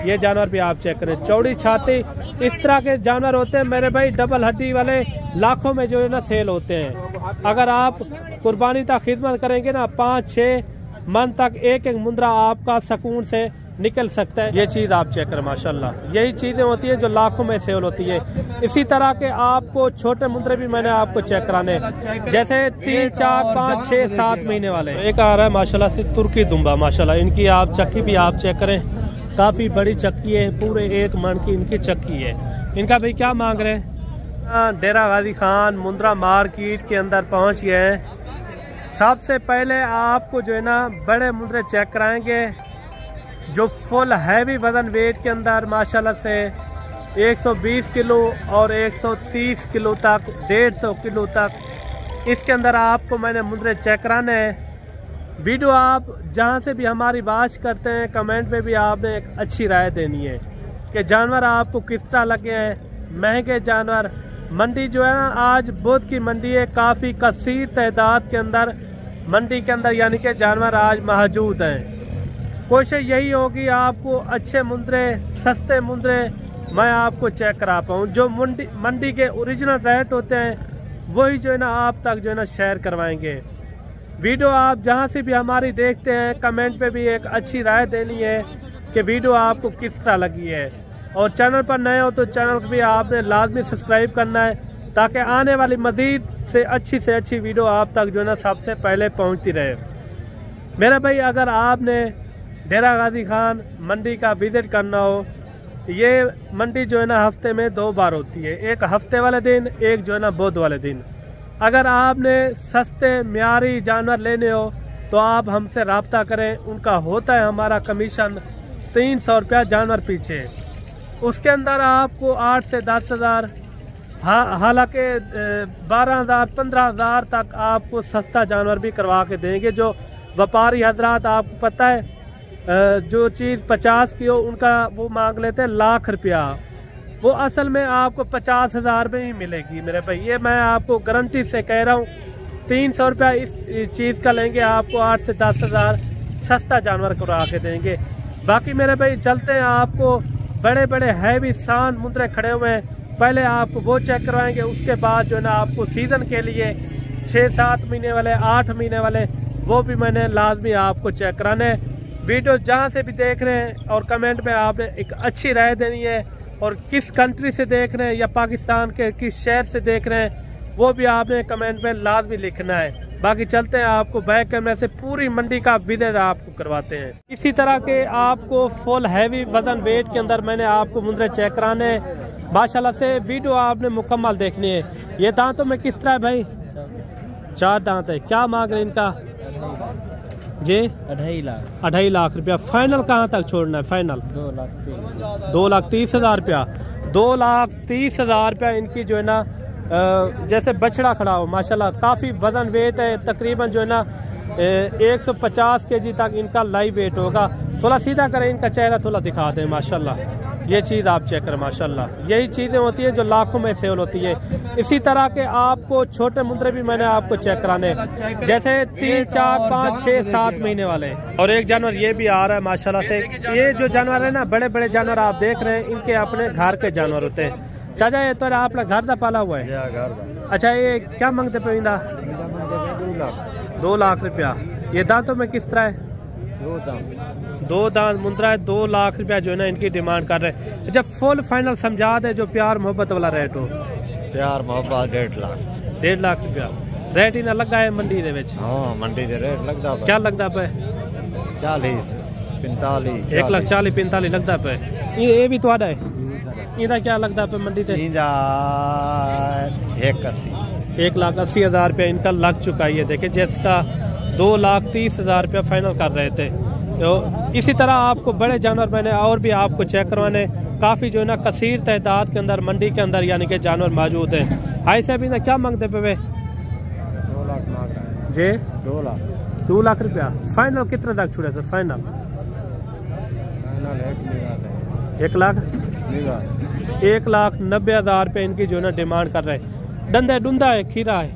ये जानवर भी आप चेक करें, चौड़ी छाती। इस तरह के जानवर होते हैं मेरे भाई, डबल हड्डी वाले लाखों में जो है ना सेल होते हैं। अगर आप कुर्बानी तक खिदमत करेंगे ना, 5-6 मन तक एक एक मुंद्रा आपका सुकून से निकल सकता है। ये चीज आप चेक करें माशाल्लाह, यही चीजें होती है जो लाखों में सेल होती है। इसी तरह के आपको छोटे मुंद्रे भी मैंने आपको चेक कराने, जैसे 3, 4, 5, 6, 7 महीने वाले। एक आ रहा है माशाल्लाह से तुर्की दुम्बा, माशाल्लाह इनकी आप चक्की भी आप चेक करें, काफी बड़ी चक्की है, पूरे 1 मन की इनकी चक्की है। इनका भाई क्या मांग रहे हैं? डेरा गाजी खान मुंद्रा मार्केट के अंदर पहुंच गए हैं। सबसे पहले आपको जो है ना बड़े मुंद्रे चेक कराएंगे जो फुल हैवी वजन वेट के अंदर माशाल्लाह से 120 किलो और 130 किलो तक, 150 किलो तक इसके अंदर आपको मैंने मुंद्रे चेक कराने हैं। वीडियो आप जहां से भी हमारी वॉच करते हैं, कमेंट में भी आपने एक अच्छी राय देनी है कि जानवर आपको किस तरह लगे हैं। महंगे जानवर, मंडी जो है ना आज बुध की मंडी है, काफ़ी कसीर तादाद के अंदर मंडी के अंदर यानी कि जानवर आज मौजूद हैं। कोशिश यही होगी आपको अच्छे मुंद्रे, सस्ते मुंद्रे मैं आपको चेक करा पाऊँ। जो मंडी के ओरिजिनल रेट होते हैं वही जो है ना आप तक जो है ना शेयर करवाएंगे। वीडियो आप जहां से भी हमारी देखते हैं, कमेंट पे भी एक अच्छी राय देनी है कि वीडियो आपको किस तरह लगी है। और चैनल पर नए हो तो चैनल को भी आपने लाजमी सब्सक्राइब करना है ताकि आने वाली मज़ीद से अच्छी वीडियो आप तक जो है ना सबसे पहले पहुँचती रहे। मेरा भाई अगर आपने डेरा गाजी खान मंडी का विजिट करना हो, ये मंडी जो है ना हफ्ते में 2 बार होती है, एक हफ्ते वाले दिन, एक जो है ना बुध वाले दिन। अगर आपने सस्ते म्यारी जानवर लेने हो तो आप हमसे रब्ता करें। उनका होता है हमारा कमीशन 300 रुपया जानवर पीछे। उसके अंदर आपको 8 से 10 हज़ार, हालांकि 12,000 15,000 तक आपको सस्ता जानवर भी करवा के देंगे। जो व्यापारी हजरात आपको पता है जो चीज़ 50 की हो उनका वो मांग लेते हैं लाख रुपया, वो असल में आपको 50,000 में ही मिलेगी मेरे भाई। ये मैं आपको गारंटी से कह रहा हूँ। 300 रुपया इस चीज़ का लेंगे, आपको 8 से 10 हज़ार सस्ता जानवर करवा के देंगे। बाकी मेरे भाई चलते हैं, आपको बड़े बड़े हैवी शान मुंद्रे खड़े हुए हैं, पहले आपको वो चेक करवाएंगे। उसके बाद जो है ना आपको सीज़न के लिए 6-7 महीने वाले, 8 महीने वाले वो भी मैंने लाजमी आपको चेक कराने हैं। वीडियो जहाँ से भी देख रहे हैं और कमेंट में आपने एक अच्छी राय देनी है, और किस कंट्री से देख रहे हैं या पाकिस्तान के किस शहर से देख रहे हैं वो भी आपने कमेंट में लाजमी लिखना है। बाकी चलते हैं, आपको बैक कैमरे से पूरी मंडी का विजिट आपको करवाते हैं। इसी तरह के आपको फुल हैवी वजन वेट के अंदर मैंने आपको मुंद्रे चेक कराने हैं माशाल्लाह से। वीडियो आपने मुकम्मल देखनी है। ये दांतों में किस तरह है भाई? 4 दांत है। क्या मांग रहे इनका जी? 2.5 लाख रुपया। फाइनल कहाँ तक छोड़ना है? फाइनल 2,30,000 रुपया। 2,30,000 रुपया इनकी जो है ना जैसे बछड़ा खड़ा हो माशाल्लाह, काफ़ी वजन वेट है, तकरीबन जो है ना 150 kg तक इनका लाइव वेट होगा। थोड़ा सीधा करें, इनका चेहरा थोड़ा दिखा दें माशाल्लाह। ये चीज़ आप चेक करें माशाल्लाह, यही चीज़ें होती हैं जो लाखों में सेल होती है। इसी तरह के आपको छोटे मुंद्रे भी मैंने आपको चेक कराने, जैसे 3, 4, 5, 6, 7 महीने वाले। और एक जानवर ये भी आ रहा है माशाल्लाह से। ये जो जानवर है ना, बड़े बड़े जानवर आप देख रहे हैं, इनके अपने घर के जानवर होते हैं। चाचा ये तो आपने घर का पाला हुआ है? अच्छा, ये क्या मांगते पे? 2 लाख रुपया। ये दांतों में किस तरह है? 2 दांत मुंद्रा है। 2 लाख रुपया जो है ना इनकी डिमांड कर रहे हैं। जब फुल फाइनल समझा दे, जो प्यार मोहब्बत वाला रेट हो। प्यार मोहब्बत 1.5 लाख। 1.5 लाख रुपया रेट इन्हें लगा है मंडी दे विच? हाँ, मंडी दे रेट लगता है। क्या लगता पे? 40, 45, 1,40,45 लगता पे। ये भी तो है, इधर क्या लगता पे मंडी ते? 1,80,000 रुपया इनका लग चुका है। ये देखे जिसका 2,30,000 रुपया फाइनल कर रहे थे। तो इसी तरह आपको बड़े जानवर मैंने और भी आपको चेक करवाने, काफ़ी जो है ना कसीर तादाद के अंदर मंडी के अंदर यानी कि जानवर मौजूद हैं। हाई से अभी ना क्या मांगते पे वे? 2 लाख मांग रहे हैं जी। 2 लाख रुपया फाइनल कितने तक छुड़े थे? फाइनल 1,90,000 रुपये इनकी जो है ना डिमांड कर रहे हैं। डंडा डुंदा है, खीरा है,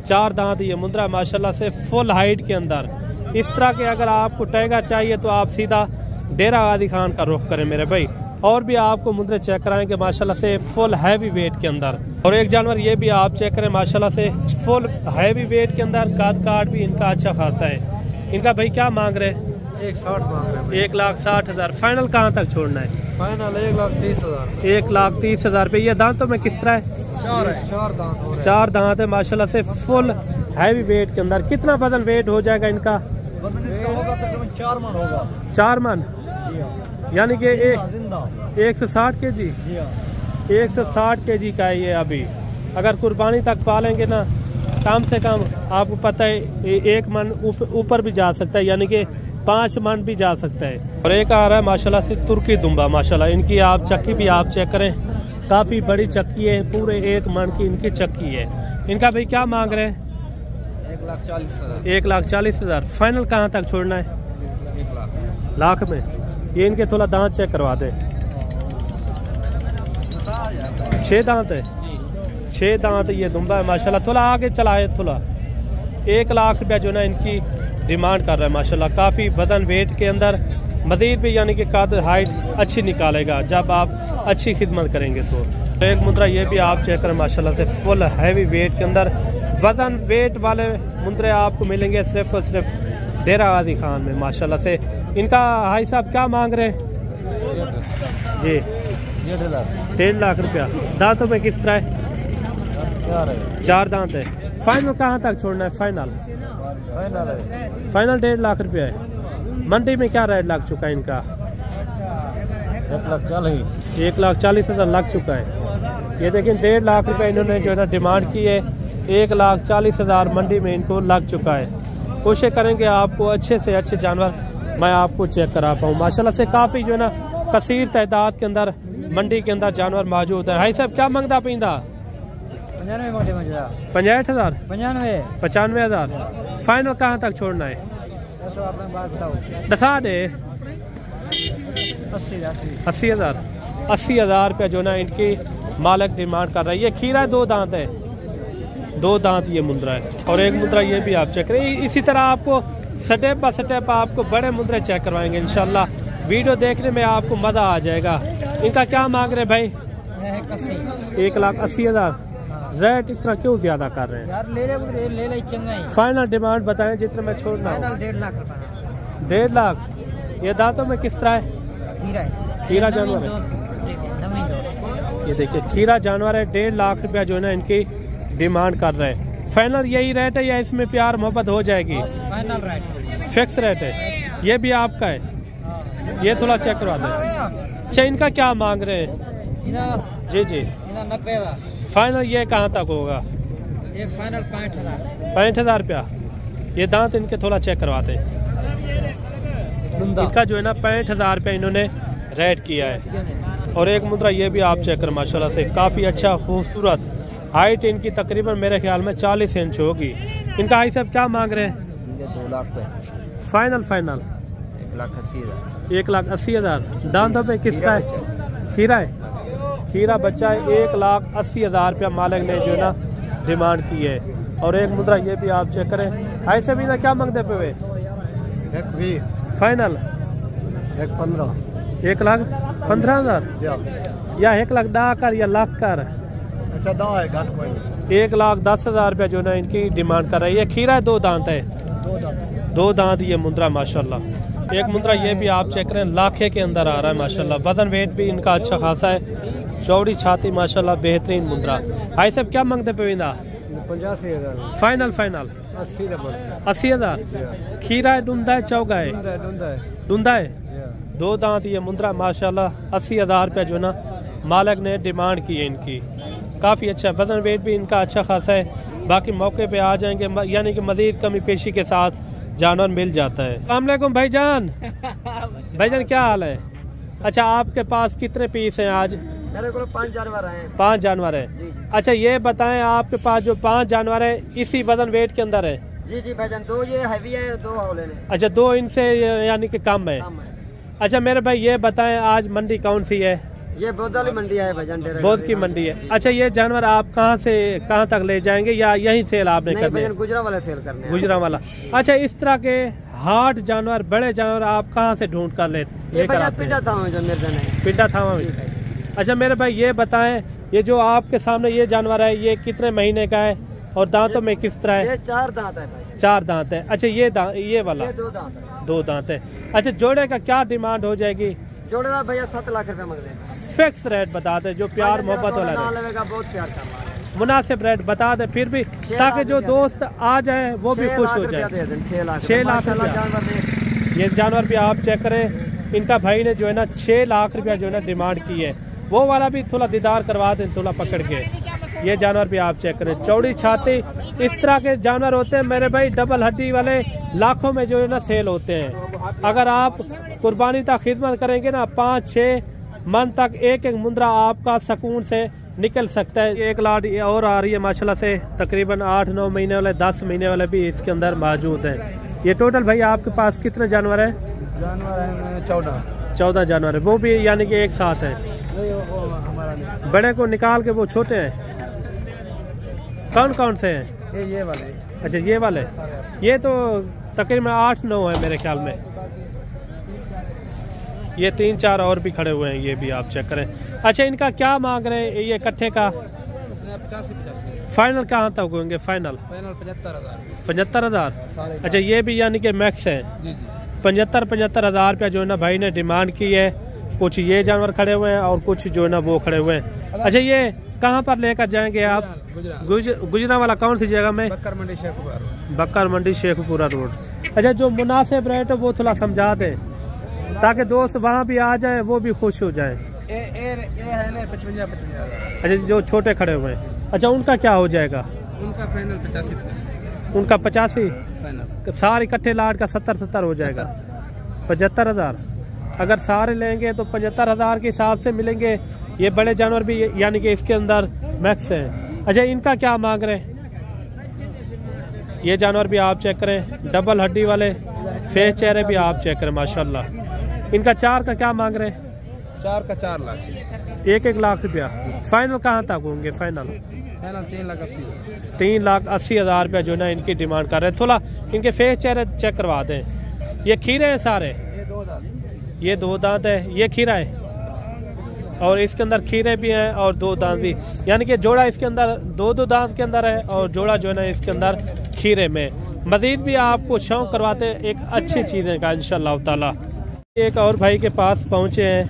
4 दांत ये मुंद्रा माशाल्लाह से फुल हाइट के अंदर। इस तरह के अगर आपको टैगा चाहिए तो आप सीधा डेरा गाजी खान का रुख करें मेरे भाई। और भी आपको मुंद्रे चेक कराएंगे माशाल्लाह से फुल हैवी वेट के अंदर। और एक जानवर ये भी आप चेक करें माशाल्लाह से फुल हैवी वेट के अंदर, काट काट भी इनका अच्छा खासा है। इनका भाई क्या मांग रहे हैं? 160 मांग रहे हैं। 1,60,000। फाइनल कहाँ तक छोड़ना है? फाइनल 1,30,000। 1,30,000 रुपये। ये दांतों में किस तरह है? 4 दांत हो रहे हैं। 4 दांत है माशाल्लाह से फुल हैवी वेट के अंदर। कितना वजन वेट हो जाएगा इनका? वजन इसका होगा तकरीबन 4 मन होगा। 4 मन यानी कि 160 केजी। 160 केजी का है ये। अभी अगर कुर्बानी तक पालेंगे ना, कम से कम आपको पता है 1 मन ऊपर भी जा सकता है, यानी कि 5 मन भी जा सकता है। और एक आ रहा है माशाल्लाह से तुर्की दुम्बा। माशाल्लाह इनकी आप चक्की भी आप चेक करें, काफ़ी बड़ी चक्की है, पूरे 1 मन की इनकी चक्की है। इनका भाई क्या मांग रहे हैं? 1,40,000। 1,40,000। फाइनल कहाँ तक छोड़ना है? 1 लाख में। ये इनके थोड़ा दांत चेक करवा दें। 6 दांत है। 6 दांत ये दुम्बा है माशाल्लाह। थोड़ा आगे चला है थोड़ा। 1 लाख रुपया जो ना इनकी डिमांड कर रहा है माशाल्लाह। काफ़ी वजन वेट के अंदर, मजीद भी यानी कि कद हाइट अच्छी निकालेगा जब आप अच्छी खिदमत करेंगे। तो एक मुद्रा ये भी आप चेक करें माशाल्लाह से फुल हैवी वेट के अंदर। वजन वेट वाले मुद्रे आपको मिलेंगे सिर्फ और सिर्फ डेरा गाजी खान में माशाल्लाह से। इनका भाई साहब क्या मांग रहे हैं? जी 1.5 लाख रुपया। दांतों में किस तरह है? 4 दांत है। फाइनल कहाँ तक छोड़ना है? फाइनल 1.5 लाख रुपया है। मंडी में क्या रेट लग चुका है इनका? 1,40,000 लग चुका है। ये देखिए 1.5 लाख रुपया इन्होंने जो है ना डिमांड की है। 1,40,000 मंडी में इनको लग चुका है। कोशिश करेंगे आपको अच्छे से अच्छे जानवर मैं आपको चेक करा पाऊँ माशाल्लाह से। काफ़ी जो है ना कसीर तादाद के अंदर मंडी के अंदर जानवर मौजूद है। भाई साहब क्या मंगता पींदा? 65,000। 95,000। फाइनल कहाँ तक छोड़ना है? दसा दे 80,000। 80,000 रुपया जो ना इनकी मालिक डिमांड कर रहा है। ये खीरा 2 दांत है। 2 दांत ये मुद्रा है। और एक मुद्रा ये भी आप चेक करें। इसी तरह आपको स्टेप बाय स्टेप आपको बड़े मुद्रे चेक करवाएंगे इंशाल्लाह। वीडियो देखने में आपको मजा आ जाएगा। इनका क्या मांग रहे भाई? 1,80,000। रेट इतना क्यों ज्यादा कर रहे हैं यार? ले चंगा ही। फाइनल डिमांड बताएं जितने में छोड़ना। 1.5 लाख। 1.5 लाख। ये दांतों में किस तरह है? खीरा जानवर है। ये देखिए खीरा जानवर है। 1.5 लाख रुपया जो है ना इनकी डिमांड कर रहे हैं। फाइनल यही रेट है या इसमें प्यार मोहब्बत हो जाएगी? फाइनल रेट फिक्स रेट है। ये भी आपका है। ये थोड़ा चेक करवा दें। अच्छा इनका क्या मांग रहे हैं? जी 90,000। फाइनल ये कहाँ तक होगा? ये फाइनल 65,000। 65,000 रुपया। ये दांत इनके थोड़ा चेक करवा दें। इनका जो है ना 65,000 रुपया इन्होंने रेट किया है। और एक मुद्रा ये भी आप चेक करें माशाल्लाह से काफ़ी अच्छा खूबसूरत। हाइट इनकी तकरीबन मेरे ख्याल में 40 इंच होगी। इनका भाई साहब क्या मांग रहे हैं? 2 लाख पे। फाइनल 1,80,000। 1,80,000। दांतों पे किसका है? खीरा है। खीरा बच्चा है। 1,80,000 रुपया मालिक ने जो ना डिमांड की है। और एक मुद्रा ये भी आप चेक करें। भाई साहब इन्हें क्या मांगते पे? 1,20,000। फाइनल 1,15,000। 1,15,000 या 1,10,000 कर या लाख कर? अच्छा 10 है घट कोई नहीं। 1,10,000 रुपया जो ना इनकी डिमांड कर रही है। खीरा 2 दांत है। 2 दांत ये मुद्रा माशाल्लाह। एक मुद्रा ये भी आप चेक करें लाखे के अंदर आ रहा है माशाल्लाह। वजन वेट भी इनका अच्छा खासा है। चौड़ी छाती माशाल्लाह बेहतरीन मुद्रा। भाई साहब क्या मांगते पेविंदा? 85,000। फाइनल 80,000। खीरा है डूंदा है चौगा है? डूंदा है। 2 दांत ये मुद्रा माशाल्लाह। 80,000 रुपया जो ना मालिक ने डिमांड की है इनकी। काफ़ी अच्छा वजन वेट भी इनका अच्छा खासा है। बाकी मौके पे आ जाएंगे यानी कि मजीद कमी पेशी के साथ जानवर मिल जाता है। अस्सलाम वालेकुम भाईजान। भाईजान क्या हाल है? अच्छा आपके पास कितने पीस हैं आज? मेरे को 5 जानवर हैं। 5 जानवर है। जी। अच्छा ये बताएं आपके पास जो 5 जानवर है इसी वजन वेट के अंदर है? जी भाईजान। 2 ये हैवी है, 2 हौले हैं। अच्छा 2 इनसे यानी कि कम है। अच्छा मेरे भाई ये बताएं आज मंडी कौन सी है? ये बौद्ध वाली मंडी है भाईजान, डेरा बौद्ध की मंडी है। अच्छा, ये जानवर आप कहाँ से कहाँ तक ले जाएंगे या यही सेल आपने करने हैं? गुजरा वाला सेल करने हैं। गुजरा वाला। अच्छा, इस तरह के हाट जानवर, बड़े जानवर आप कहाँ से ढूंढ कर लेकर आते हैं? पिंडा थामा में जो मेरे पिंडा थामा में। अच्छा मेरे भाई ये बताएं, ये जो आपके सामने ये जानवर है ये कितने महीने का है और दांतों में किस तरह है? ये 4 दांत है भाई। 4 दांत है। अच्छा, ये वाला 2 दांत है। 2 दांत है। अच्छा, जोड़े का क्या डिमांड हो जाएगी? जोड़े का भैया 7 लाख रुपए मांग रहे हैं। फिक्स रेट बता दे, जो प्यार मोहब्बत वाला है, बहुत प्यार कर रहा है। मुनासिब रेट बता दे फिर भी, ताकि जो दोस्त आ जाए वो भी खुश हो जाए। 6 लाख रुपया। ये जानवर भी आप चेक करें, इनका भाई ने जो है ना 6 लाख रुपया जो है ना डिमांड की है। वो वाला भी थोड़ा दीदार करवा दें, थोड़ा पकड़ के। ये जानवर भी आप चेक करें, चौड़ी छाती, इस तरह के जानवर होते हैं मेरे भाई, डबल हड्डी वाले लाखों में जो है ना सेल होते हैं। अगर आप कुर्बानी तक खिदमत करेंगे ना, 5-6 मन तक एक मुंद्रा आपका सुकून से निकल सकता है। एक लाट और आ रही है माशाल्लाह से, तकरीबन 8-9 महीने वाले, 10 महीने वाले भी इसके अंदर मौजूद हैं। ये टोटल भाई आपके पास कितने जानवर है? जानवर है 14 जानवर है, वो भी यानी कि एक साथ है। बड़े को निकाल के वो छोटे हैं। कौन कौन से हैं? ये वाले। अच्छा, ये वाले, ये तो तकरीबन 8-9 है मेरे ख्याल में। ये 3-4 और भी खड़े हुए हैं, ये भी आप चेक करें। अच्छा, इनका क्या मांग रहे हैं ये इकट्ठे का? 85। फाइनल कहाँ तक होंगे? फाइनल 75,000। अच्छा, ये भी यानी कि मैक्स है। 75,000 रुपया जो है ना भाई ने डिमांड की है। कुछ ये जानवर खड़े हुए हैं और कुछ जो है ना वो खड़े हुए हैं। अच्छा, ये कहाँ पर लेकर जाएंगे आप? गुजरा वाला कौन सी जगह में? बक्कर मंडी शेखपुरा रोड। अच्छा, जो मुनासिब रेट है वो थोड़ा समझा दें, ताकि दोस्त वहाँ भी आ जाए, वो भी खुश हो जाए। 55,000। अच्छा, जो छोटे खड़े हुए हैं, अच्छा उनका क्या हो जाएगा? उनका फाइनल 85। उनका 85 फाइनल। सारे इकट्ठे लाट का 70 हो जाएगा। 75,000। अगर सारे लेंगे तो 75,000 के हिसाब से मिलेंगे। ये बड़े जानवर भी यानी कि इसके अंदर मैक्स हैं। अच्छा, इनका क्या मांग रहे हैं? ये जानवर भी आप चेक करें, डबल हड्डी वाले, फेस चेहरे भी आप चेक करें माशाल्लाह। इनका 4 का क्या मांग रहे हैं? 4 का 4 लाख। 1 लाख रुपया। फाइनल कहाँ तक होंगे? फाइनल 3,80,000। 3,80,000 रुपया जो ना इनकी डिमांड कर रहे हैं। थोड़ा इनके फेस चेहरे चेक करवा दें। ये खीरे हैं सारे? ये 2 दांत है। ये खीरा है और इसके अंदर खीरे भी हैं और 2 दांत भी, यानी कि जोड़ा इसके अंदर 2 दांत के अंदर है और जोड़ा जो है ना इसके अंदर खीरे में। मजीद भी आपको शौक करवाते हैं एक अच्छी चीज़ें का इंशाल्लाह ताला। एक और भाई के पास पहुँचे हैं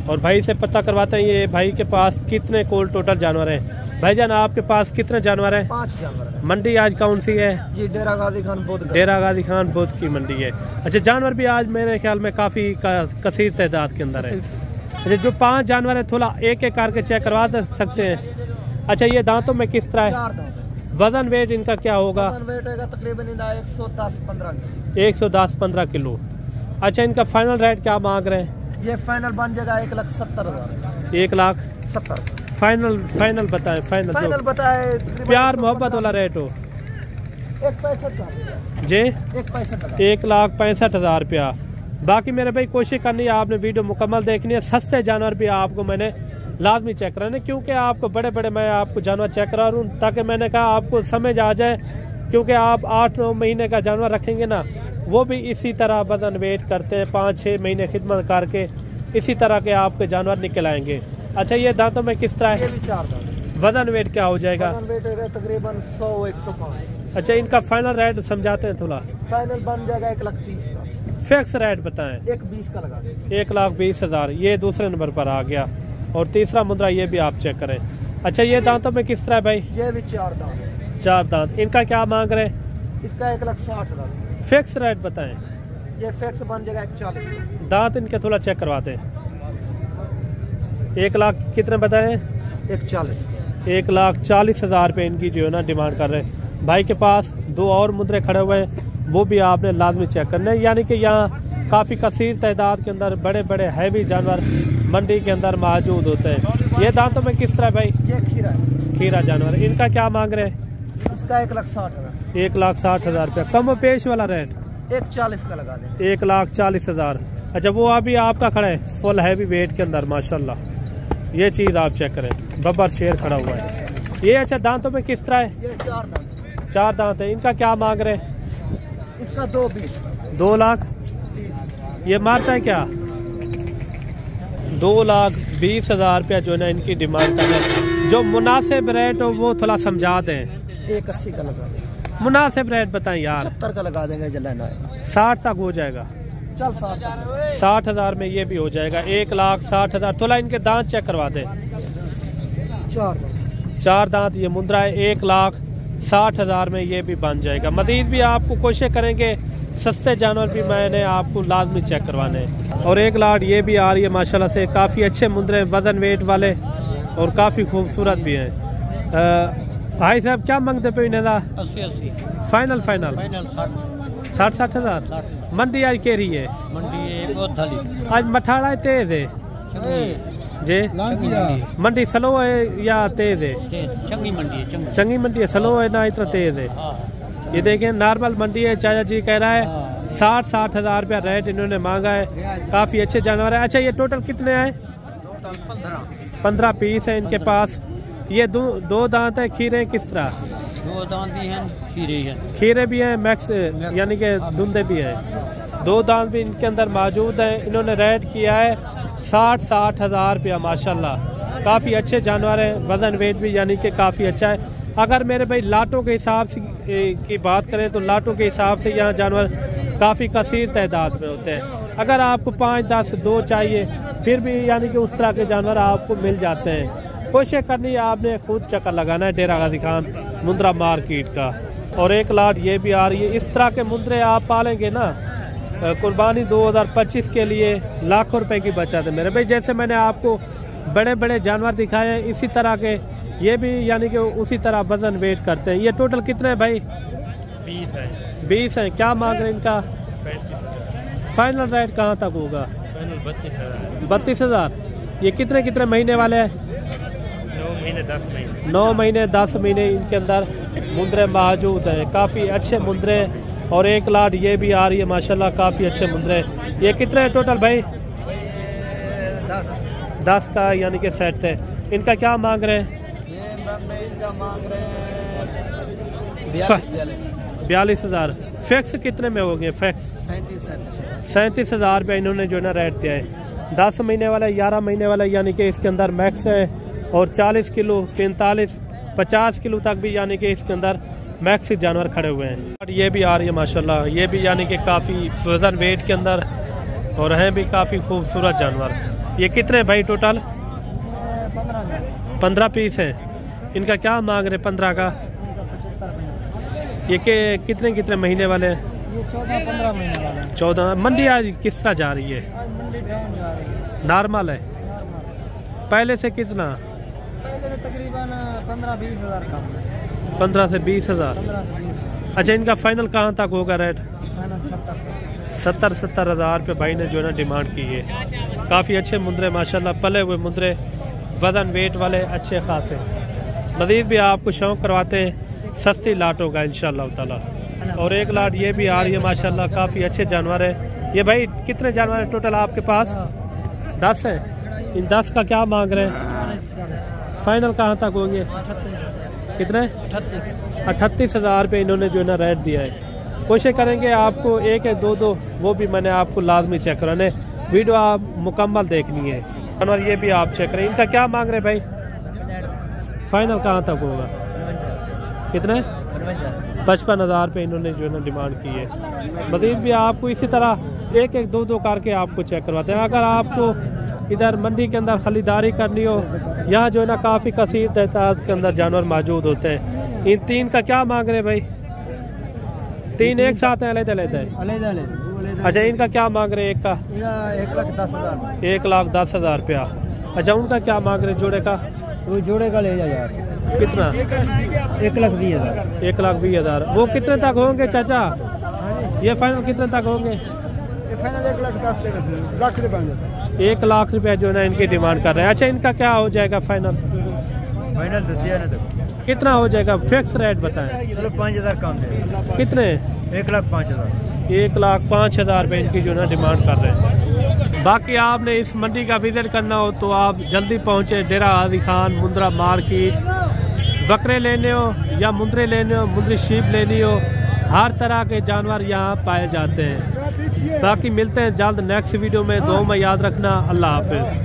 और भाई से पता करवाते हैं ये भाई के पास कितने कोल टोटल जानवर हैं। भाईजान, आपके पास कितने जानवर हैं? 5 जानवर है। मंडी आज कौन सी है? जी, डेरा गाजी खान बौद्ध। डेरा गाजी खान बौद्ध की मंडी है। अच्छा, जानवर भी आज मेरे ख्याल में काफ़ी कसीर तादाद के अंदर है। अच्छा, जो 5 जानवर है थोड़ा एक करके चेक करवा सकते हैं? अच्छा, ये दांतों में किस तरह है? 4 दांत है। वजन वेट इनका क्या होगा? वजन वेट होगा तकरीबन 110-15 110-15 किलो। अच्छा, इनका फाइनल रेट क्या मांग रहे हैं? ये फाइनल बन जाएगा 1,70,000। 1,70,000 फाइनल बताएं। फाइनल बताए, प्यार मोहब्बत वाला रेट हो। 1,65,000 जी, 1,65,000 रुपया। बाकी मेरे भाई कोशिश करनी है आपने वीडियो मुकम्मल देखनी है। सस्ते जानवर भी आपको मैंने लाजमी चेक कराने, क्योंकि आपको बड़े मैं आपको जानवर चेक करा रहा हूँ, ताकि मैंने कहा आपको समझ आ जाए। क्योंकि आप 8-9 महीने का जानवर रखेंगे ना, वो भी इसी तरह वजन वेट करते हैं। 5-6 महीने खिदमत करके इसी तरह के आपके जानवर निकल आएंगे। अच्छा, ये दांतों में किस तरह है? ये भी 4 दांत। वजन वेट क्या हो जाएगा? वजन वेट होगा तकरीबन 100-105। अच्छा, इनका फाइनल रेट समझाते हैं थोड़ा। फाइनल बन जाएगा 1,30,000 का। फिक्स रेट बताएं। 1,20,000 का लगा दें। 1,20,000। ये दूसरे नंबर पर आ गया और तीसरा मुद्रा ये भी आप चेक करें। अच्छा, ये दांतों में किस तरह है भाई? ये भी 4 दांत। 4 दांत। इनका क्या मांग रहे हैं? इसका 1,60,000। फिक्स रेट बताएं। ये फिक्स बन जाएगा 1,40,000। दांत इनके थोड़ा चेक करवाते हैं। 1 लाख कितने बताए? 1,40,000। 1,40,000 रुपये इनकी जो है ना डिमांड कर रहे हैं। भाई के पास 2 और मुद्रे खड़े हुए हैं, वो भी आपने लाजमी चेक करने हैं। यानी कि यहाँ काफ़ी कसीर तादाद के अंदर बड़े हैवी जानवर मंडी के अंदर मौजूद होते हैं। ये दांतों में किस तरह भाई? ये खीरा है। खीरा जानवर। इनका क्या मांग रहे हैं? इसका 1,60,000। 1,60,000 रुपया। कम पेश वाला रेट? 1,40,000 का लगा दें। 1,40,000। अच्छा, वो अभी आपका खड़ा है फुल हैवी वेट के अंदर माशाल्लाह। ये चीज़ आप चेक करें, बब्बर शेर खड़ा हुआ है। ये अच्छा दांतों में किस तरह है? ये 4 दांत। 4 दांत है। इनका क्या मांग रहे हैं? इसका 220। 2 लाख। ये मारता है क्या? 2,20,000 रुपया जो है ना इनकी डिमांड कर रहे हैं। जो मुनासिब रेट हो वो थोड़ा समझा दें। 180 का लगा देंगे। मुनासिब रेट बताएं यार। 70 का लगा देंगे जलाना है। 60 तक हो जाएगा। चल 60। 60,000 में ये भी हो जाएगा। 1,60,000। थोड़ा इनके दांत चेक करवा दें। 4 दांत ये मुंद्रा है। 1,60,000 में ये भी बन जाएगा। मजीद भी आपको कोशिश करेंगे सस्ते जानवर भी मैंने आपको लाजमी चेक करवाने हैं। और एक लाट ये भी आ रही है माशाल्लाह से, काफ़ी अच्छे मुंद्रे वजन वेट वाले और काफ़ी खूबसूरत भी हैं। भाई साहब क्या मांगते पे इन्हें? 80 फाइनल 60,000। मंडी आज कह रही है? मंडी बहुत थाली आज मठाड़ा तेज है जे? मंडी स्लो है या तेज है? चंगी मंडी है। चंगी मंडी है, स्लो है ना इतना तेज है। ये देखें नॉर्मल मंडी है। चाचा जी कह रहा है 60,000 रुपया रेट इन्होंने मांगा है। काफ़ी अच्छे जानवर है। अच्छा ये टोटल कितने आए? 15 पीस है इनके पास। ये 2 दांत है। खीरे किस तरह? 2 दांत भी हैं, खीरे हैं। खीरे भी हैं मैक्स यानी कि धुंधे भी हैं। 2 दांत भी इनके अंदर मौजूद हैं। इन्होंने रेट किया है 60,000 रुपया। माशाल्लाह काफ़ी अच्छे जानवर हैं। वजन वेट भी यानी कि काफ़ी अच्छा है। अगर मेरे भाई लाटों के हिसाब से की बात करें तो लाटों के हिसाब से यहाँ जानवर काफ़ी कसीर तादाद में होते हैं। अगर आपको 5, 10, 2 चाहिए फिर भी यानी कि उस तरह के जानवर आपको मिल जाते हैं। कोशिश करनी है आपने खुद चक्कर लगाना है डेरा गाजी खान मुंद्रा मार्केट का। और एक लाट ये भी आ रही है। इस तरह के मुंद्रे आप पालेंगे ना, कुर्बानी 2025 के लिए लाखों रुपए की बचत है मेरे भाई। जैसे मैंने आपको बड़े बड़े जानवर दिखाए हैं इसी तरह के ये भी यानी कि उसी तरह वजन वेट करते हैं। ये टोटल कितने हैं भाई? 20 है। क्या मांग रहे हैं इनका? 35,000। फाइनल रेट कहाँ तक होगा? 32,000। ये कितने महीने वाले हैं? 9 महीने 10 महीने इनके अंदर मुंद्रे मौजूद हैं। काफ़ी अच्छे मुंद्रे। और एक लाट ये भी आ रही है माशाल्लाह, काफ़ी अच्छे मुंद्रे। ये कितने है टोटल भाई? 10 का यानी कि सेट है। इनका क्या मांग रहे हैं? इनका मांग रहे हैं 42,000। फिक्स कितने में हो गए? फिक्स 37,000 रुपया इन्होंने जो है ना रेट दिया है। 10 महीने वाला 11 महीने वाला यानी कि इसके अंदर मैक्स है। और 40 किलो 45 50 किलो तक भी यानी कि इसके अंदर मैक्स जानवर खड़े हुए हैं। और ये भी आ रही है माशाल्लाह। ये भी यानी कि काफ़ी वजन वेट के अंदर और हैं भी काफ़ी खूबसूरत जानवर। ये कितने भाई टोटल? 15 पीस हैं। इनका क्या मांग रहे? 15 का। ये के कितने महीने वाले हैं? 14-15 महीने वाले। 14। मंडी आज किस तरह जा रही है? नॉर्मल है। पहले से कितना? तकरीबन 15-20 हज़ार कम है। 15 से 20,000। अच्छा इनका फाइनल कहाँ तक होगा रेट? 70,000 रुपये भाई ने जो है ना डिमांड की है। काफ़ी अच्छे मुंद्रे माशाल्लाह, पले हुए मुंद्रे, वजन वेट वाले अच्छे खासे। मज़ीद भी आपको शौक़ करवाते हैं सस्ती लाटों का इंशाल्लाह ताला। और एक लाट ये भी आ रही है माशाल्लाह, काफ़ी अच्छे जानवर है। ये भाई कितने जानवर है टोटल आपके पास? 10 है। इन 10 का क्या मांग रहे हैं? फाइनल कहाँ तक होंगे? कितने? 38,000 रुपये इन्होंने जो है ना रेट दिया है। कोशिश करेंगे आपको एक दो वो भी मैंने आपको लाजमी चेक कराने। वीडियो आप मुकम्मल देखनी है। जानवर ये भी आप चेक करें। इनका क्या मांग रहे भाई? फाइनल कहाँ तक होगा? कितने? 55,000 रुपये इन्होंने जो है ना डिमांड की है। मज़ीद भी आपको इसी तरह एक दो करके आपको चेक करवाते हैं। अगर आपको इधर मंडी के अंदर खरीदारी करनी हो, यहाँ जो है ना काफ़ी कसीर तादाद के अंदर जानवर मौजूद होते हैं। इन 3 का क्या मांग रहे भाई? 3 एक साथ है? अलग-अलग है? अच्छा इनका क्या मांग रहे? एक का 1,10,000। 1,10,000 रुपया। अच्छा उनका क्या मांग रहे जोड़े का? वो जोड़े का ले जा यार। कितना? 1,20,000। 1,20,000। वो कितने तक होंगे चाचा? ये फाइनल कितने तक होंगे? 1 लाख रुपया जो है ना इनकी डिमांड कर रहे हैं। अच्छा इनका क्या हो जाएगा फाइनल? कितना हो जाएगा? फिक्स रेट बताएं। चलो 5,000 कम दे। कितने? 1,05,000। 1,05,000 रुपये इनकी जो है ना डिमांड कर रहे हैं। बाकी आपने इस मंडी का विजिट करना हो तो आप जल्दी पहुँचे। डेरा गाजी खान मुंद्रा मार्केट। बकरे लेने हो या मुंद्रे लेने हो, मुंद्री शीप लेनी हो, हर तरह के जानवर यहाँ पाए जाते हैं। बाकी मिलते हैं जल्द नेक्स्ट वीडियो में। दुआ में याद रखना। अल्लाह हाफिज।